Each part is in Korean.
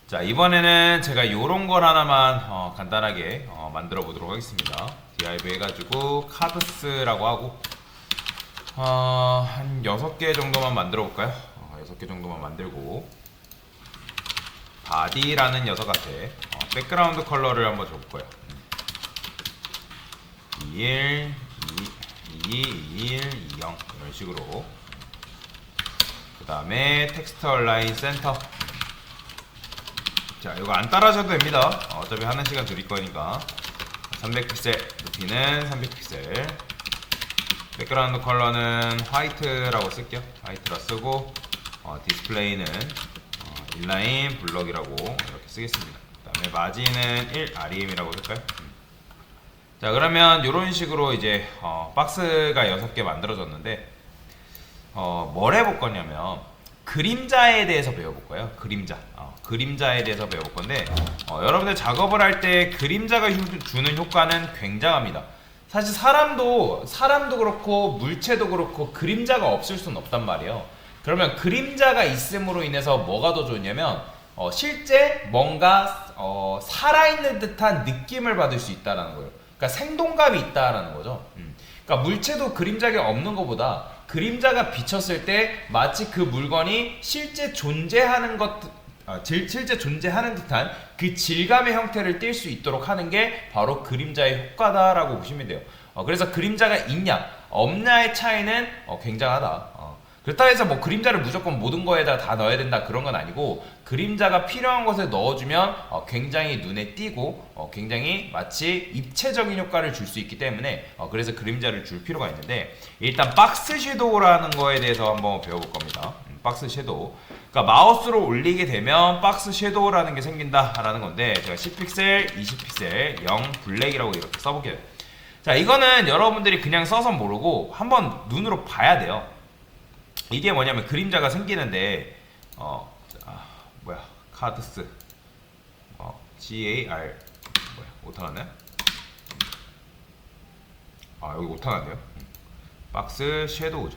자, 이번에는 제가 요런 걸 하나만 간단하게 만들어 보도록 하겠습니다. div 해가지고 카드스라고 하고 한 6개 정도만 만들어 볼까요? 6개 정도만 만들고 body라는 녀석한테 백그라운드 컬러를 한번 줘볼 거예요. 21, 21, 20 이런 식으로. 그 다음에 텍스트 얼라인 센터. 자, 이거 안 따라하셔도 됩니다. 어차피 하는 시간 드릴 거니까. 300픽셀, 높이는 300픽셀. 백그라운드 컬러는 화이트라고 쓸게요. 화이트라 쓰고, 디스플레이는 인라인 블럭이라고 이렇게 쓰겠습니다. 그 다음에 마진은 1 REM이라고 쓸까요? 자, 그러면 이런 식으로 이제 박스가 6개 만들어졌는데, 뭘 해볼 거냐면 그림자에 대해서 배워볼 거예요. 그림자에 대해서 배워볼 건데, 여러분들 작업을 할 때 그림자가 주는 효과는 굉장합니다. 사실 사람도 그렇고 물체도 그렇고 그림자가 없을 수는 없단 말이에요. 그러면 그림자가 있음으로 인해서 뭐가 더 좋냐면 실제 뭔가 살아있는 듯한 느낌을 받을 수 있다는 거예요. 그러니까 생동감이 있다라는 거죠. 그러니까 물체도 그림자가 없는 것보다 그림자가 비쳤을 때 마치 그 물건이 실제 존재하는 듯한 그 질감의 형태를 띌 수 있도록 하는 게 바로 그림자의 효과다라고 보시면 돼요. 그래서 그림자가 있냐 없냐의 차이는 굉장하다. 그렇다고 해서 뭐 그림자를 무조건 모든 거에다 다 넣어야 된다 그런 건 아니고, 그림자가 필요한 것에 넣어주면 굉장히 눈에 띄고 굉장히 마치 입체적인 효과를 줄 수 있기 때문에 그래서 그림자를 줄 필요가 있는데, 일단 박스 섀도우라는 거에 대해서 한번 배워볼 겁니다. 박스 섀도우. 그러니까 마우스로 올리게 되면 박스 섀도우라는 게 생긴다라는 건데, 제가 10픽셀, 20픽셀, 0 블랙이라고 이렇게 써볼게요. 자, 이거는 여러분들이 그냥 써서 모르고 한번 눈으로 봐야 돼요. 이게 뭐냐면 그림자가 생기는데 카드스 GAR 오타 났네? 여기 오타 났네요. 박스 섀도우죠.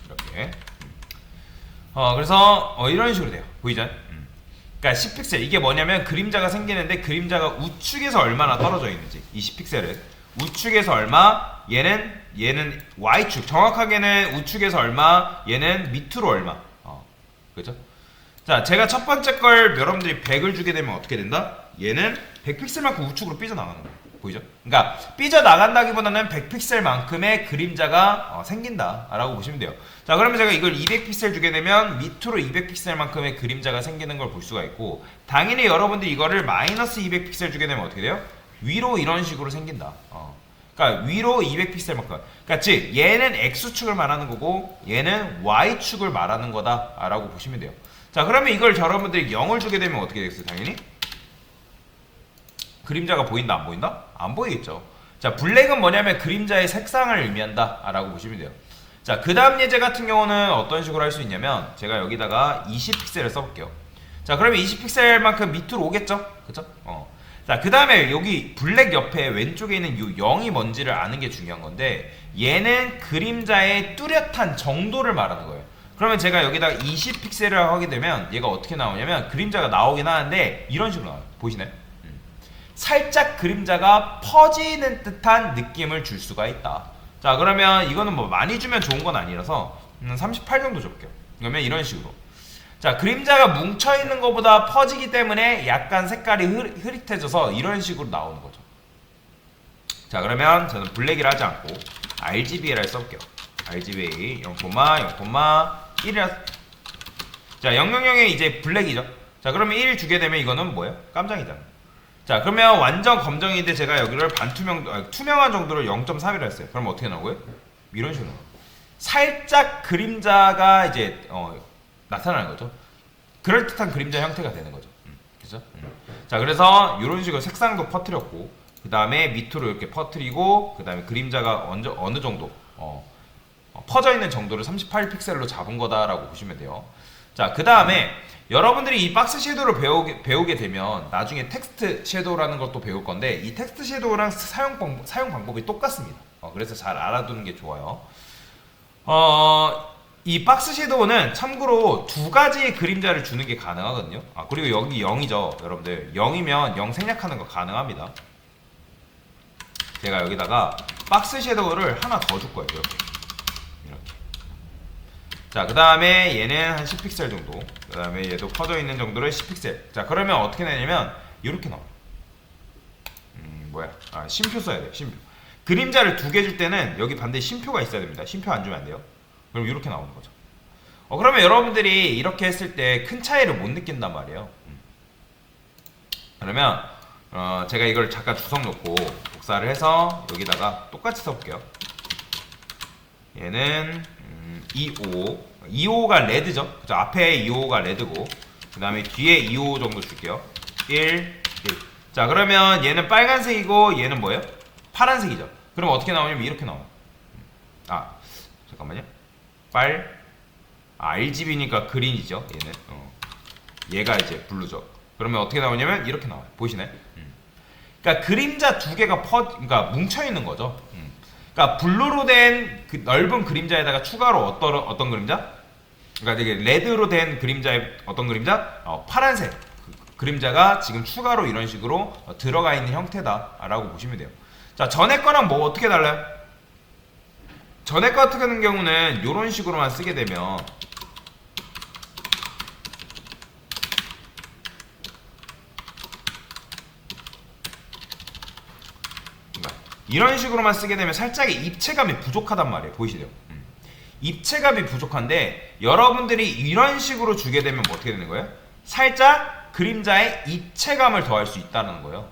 이렇게. 그래서 이런 식으로 돼요. 보이죠? 그러니까 10픽셀, 이게 뭐냐면 그림자가 생기는데 그림자가 우측에서 얼마나 떨어져 있는지, 이 10픽셀은 우측에서 얼마, 얘는 Y축, 정확하게는 우측에서 얼마, 얘는 밑으로 얼마. 그죠? 자, 제가 첫 번째 걸 여러분들이 100을 주게 되면 어떻게 된다? 얘는 100픽셀만큼 우측으로 삐져나가는 거예요. 보이죠? 그러니까 삐져나간다기보다는 100픽셀만큼의 그림자가 생긴다 라고 보시면 돼요. 자, 그러면 제가 이걸 200픽셀 주게 되면 밑으로 200픽셀만큼의 그림자가 생기는 걸 볼 수가 있고, 당연히 여러분들이 이거를 마이너스 200픽셀 주게 되면 어떻게 돼요? 위로 이런 식으로 생긴다. 그러니까 위로 200픽셀만큼. 그러니까 즉 얘는 X축을 말하는 거고 얘는 Y축을 말하는 거다라고 보시면 돼요. 자, 그러면 이걸 여러분들이 0을 주게 되면 어떻게 되겠어요? 당연히 그림자가 보인다 안 보인다? 안 보이겠죠. 자, 블랙은 뭐냐면 그림자의 색상을 의미한다라고 보시면 돼요. 자, 그 다음 예제 같은 경우는 어떤 식으로 할 수 있냐면, 제가 여기다가 20픽셀을 써볼게요. 자, 그러면 20픽셀만큼 밑으로 오겠죠? 그쵸? 자, 그 다음에 여기 블랙 옆에 왼쪽에 있는 이 0이 뭔지를 아는 게 중요한 건데, 얘는 그림자의 뚜렷한 정도를 말하는 거예요. 그러면 제가 여기다가 20픽셀을 하게 되면 얘가 어떻게 나오냐면 그림자가 나오긴 하는데 이런 식으로 나와요. 보이시나요? 살짝 그림자가 퍼지는 듯한 느낌을 줄 수가 있다. 자, 그러면 이거는 뭐 많이 주면 좋은 건 아니라서 38 정도 줘볼게요. 그러면 이런 식으로. 자, 그림자가 뭉쳐있는 것보다 퍼지기 때문에 약간 색깔이 흐릿해져서 이런 식으로 나오는 거죠. 자, 그러면 저는 블랙이라 하지 않고 RGBA를 써볼게요. RGBA 0,0,1이라. 자, 000에 이제 블랙이죠. 자, 그러면 1 주게 되면 이거는 뭐예요? 깜장이잖아. 자, 그러면 완전 검정인데 제가 여기를 투명한 정도를 0.3이라 했어요. 그럼 어떻게 나오고요? 이런 식으로 나와요. 살짝 그림자가 이제 나타나는 거죠. 그럴듯한 그림자 형태가 되는 거죠. 그죠? 자, 그래서 이런 식으로 색상도 퍼뜨렸고, 그 다음에 밑으로 이렇게 퍼뜨리고, 그 다음에 그림자가 어느 정도 퍼져 있는 정도를 38픽셀로 잡은 거다라고 보시면 돼요. 자, 그 다음에 여러분들이 이 박스 섀도우를 배우게 되면 나중에 텍스트 섀도우라는 것도 배울 건데, 이 텍스트 섀도우랑 사용 방법이 똑같습니다. 그래서 잘 알아두는 게 좋아요. 이 박스 섀도우는 참고로 두 가지 그림자를 주는 게 가능하거든요. 아, 그리고 여기 0이죠. 여러분들 0이면 0 생략하는 거 가능합니다. 제가 여기다가 박스 섀도우를 하나 더 줄 거예요. 이렇게. 자, 그 다음에 얘는 한 10픽셀 정도. 그 다음에 얘도 퍼져 있는 정도를 10픽셀. 자, 그러면 어떻게 되냐면 이렇게 나와요. 심표 써야 돼요. 심표. 그림자를 두 개 줄 때는 여기 반드시 심표가 있어야 됩니다. 심표 안 주면 안 돼요. 그럼 이렇게 나오는 거죠. 그러면 여러분들이 이렇게 했을 때 큰 차이를 못 느낀단 말이에요. 그러면 제가 이걸 잠깐 주석 놓고 복사를 해서 여기다가 똑같이 써볼게요. 얘는 2호.2호가 레드죠. 그죠? 앞에 2호가 레드고, 그 다음에 뒤에 2호 정도 줄게요. 1. 자, 그러면 얘는 빨간색이고 얘는 뭐예요? 파란색이죠. 그럼 어떻게 나오냐면 이렇게 나와요. 잠깐만요. RGB니까 그린이죠. 얘는. 얘가 이제 블루죠. 그러면 어떻게 나오냐면 이렇게 나와요. 보이시나요? 그러니까 그림자 두 개가 그러니까 뭉쳐 있는 거죠. 그러니까 블루로 된 그 넓은 그림자에다가 추가로 어떤 그림자? 그러니까 되게 레드로 된 그림자에 어떤 그림자? 파란색 그림자가 지금 추가로 이런 식으로 들어가 있는 형태다라고 보시면 돼요. 자, 전에 거랑 뭐 어떻게 달라요? 전에 거 같은 경우는 이런 식으로만 쓰게 되면 이런 식으로만 쓰게 되면 살짝의 입체감이 부족하단 말이에요. 보이시죠? 입체감이 부족한데 여러분들이 이런 식으로 주게 되면 뭐 어떻게 되는 거예요? 살짝 그림자에 입체감을 더할 수 있다는 거예요.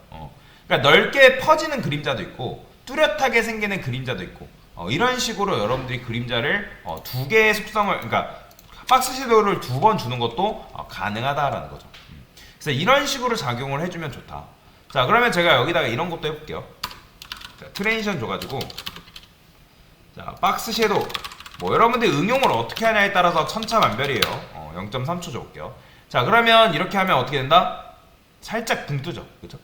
그러니까 넓게 퍼지는 그림자도 있고 뚜렷하게 생기는 그림자도 있고 이런 식으로 여러분들이 그림자를 두 개의 속성을, 그러니까 박스 섀도우를 두 번 주는 것도 가능하다라는 거죠. 그래서 이런 식으로 작용을 해주면 좋다. 자, 그러면 제가 여기다가 이런 것도 해볼게요. 자, 트랜지션 줘가지고, 자, 박스 섀도우 뭐 여러분들 응용을 어떻게 하냐에 따라서 천차만별이에요. 0.3초 줘볼게요. 자, 그러면 이렇게 하면 어떻게 된다? 살짝 붕 뜨죠. 그죠?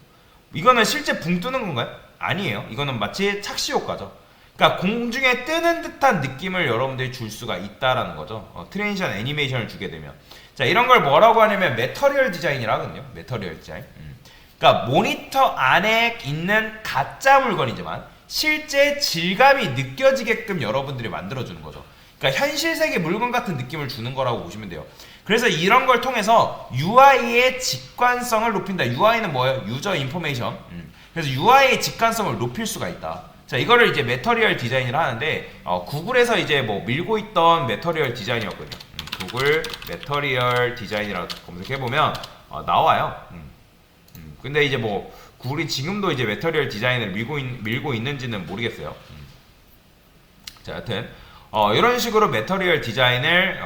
이거는 실제 붕 뜨는 건가요? 아니에요. 이거는 마치 착시 효과죠. 그러니까 공중에 뜨는 듯한 느낌을 여러분들이 줄 수가 있다라는 거죠. 트랜지션 애니메이션을 주게 되면. 자, 이런 걸 뭐라고 하냐면 매터리얼 디자인이라 하거든요. 매터리얼 디자인. 그러니까 모니터 안에 있는 가짜 물건이지만 실제 질감이 느껴지게끔 여러분들이 만들어주는 거죠. 그러니까 현실 세계 물건 같은 느낌을 주는 거라고 보시면 돼요. 그래서 이런 걸 통해서 UI의 직관성을 높인다. UI는 뭐예요? 유저 인포메이션. 그래서 UI의 직관성을 높일 수가 있다. 자, 이거를 이제 매터리얼 디자인을 하는데 구글에서 이제 뭐 밀고 있던 매터리얼 디자인이었거든요. 구글 매터리얼 디자인이라고 검색해보면 나와요. 근데 이제 뭐 구글이 지금도 이제 매터리얼 디자인을 밀고 있는지는 모르겠어요. 자, 여튼 이런 식으로 매터리얼 디자인을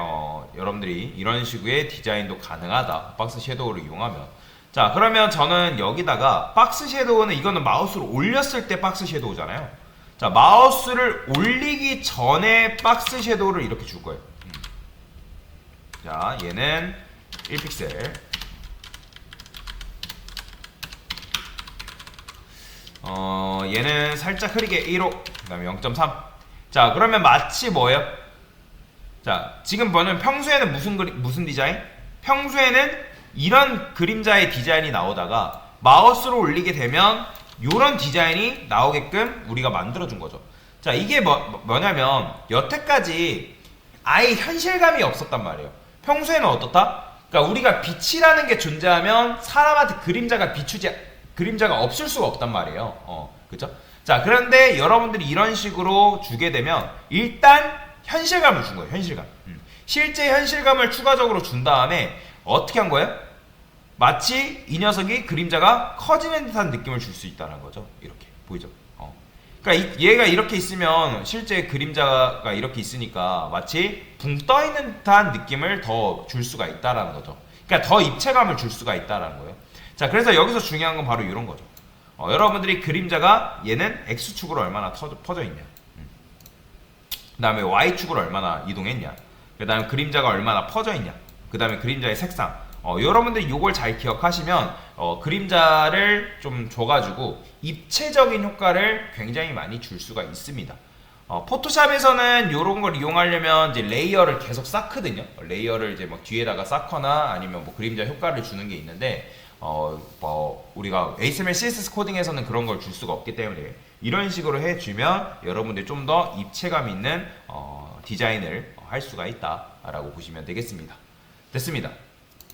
여러분들이 이런 식의 디자인도 가능하다. 박스 섀도우를 이용하면. 자, 그러면 저는 여기다가 박스 섀도우는 이거는 마우스를 올렸을 때 박스 섀도우잖아요. 자, 마우스를 올리기 전에 박스 섀도우를 이렇게 줄 거예요. 자, 얘는 1픽셀. 얘는 살짝 흐리게 1호, 그 다음에 0.3. 자, 그러면 마치 뭐예요? 자, 지금 보면 평소에는 무슨 디자인? 평소에는 이런 그림자의 디자인이 나오다가 마우스로 올리게 되면 이런 디자인이 나오게끔 우리가 만들어준 거죠. 자, 이게 뭐냐면 여태까지 아예 현실감이 없었단 말이에요. 평소에는 어떻다? 그러니까 우리가 빛이라는 게 존재하면 사람한테 그림자가 없을 수가 없단 말이에요. 그죠? 자, 그런데 여러분들이 이런 식으로 주게 되면 일단 현실감을 준 거예요. 현실감. 실제 현실감을 추가적으로 준 다음에 어떻게 한 거예요? 마치 이 녀석이 그림자가 커지는 듯한 느낌을 줄 수 있다는 거죠. 이렇게 보이죠? 그러니까 얘가 이렇게 있으면 실제 그림자가 이렇게 있으니까 마치 붕 떠 있는 듯한 느낌을 더 줄 수가 있다라는 거죠. 그러니까 더 입체감을 줄 수가 있다라는 거예요. 자, 그래서 여기서 중요한 건 바로 이런 거죠. 여러분들이 그림자가 얘는 X축으로 얼마나 퍼져 있냐, 그 다음에 Y축으로 얼마나 이동했냐, 그 다음에 그림자가 얼마나 퍼져 있냐, 그 다음에 그림자의 색상. 여러분들이 이걸 잘 기억하시면 그림자를 좀 줘가지고 입체적인 효과를 굉장히 많이 줄 수가 있습니다. 포토샵에서는 이런 걸 이용하려면 이제 레이어를 계속 쌓거든요. 레이어를 이제 막 뒤에다가 쌓거나 아니면 뭐 그림자 효과를 주는 게 있는데, 우리가 HTML, CSS 코딩에서는 그런 걸 줄 수가 없기 때문에 이런 식으로 해주면 여러분들이 좀 더 입체감 있는 디자인을 할 수가 있다라고 보시면 되겠습니다. 됐습니다.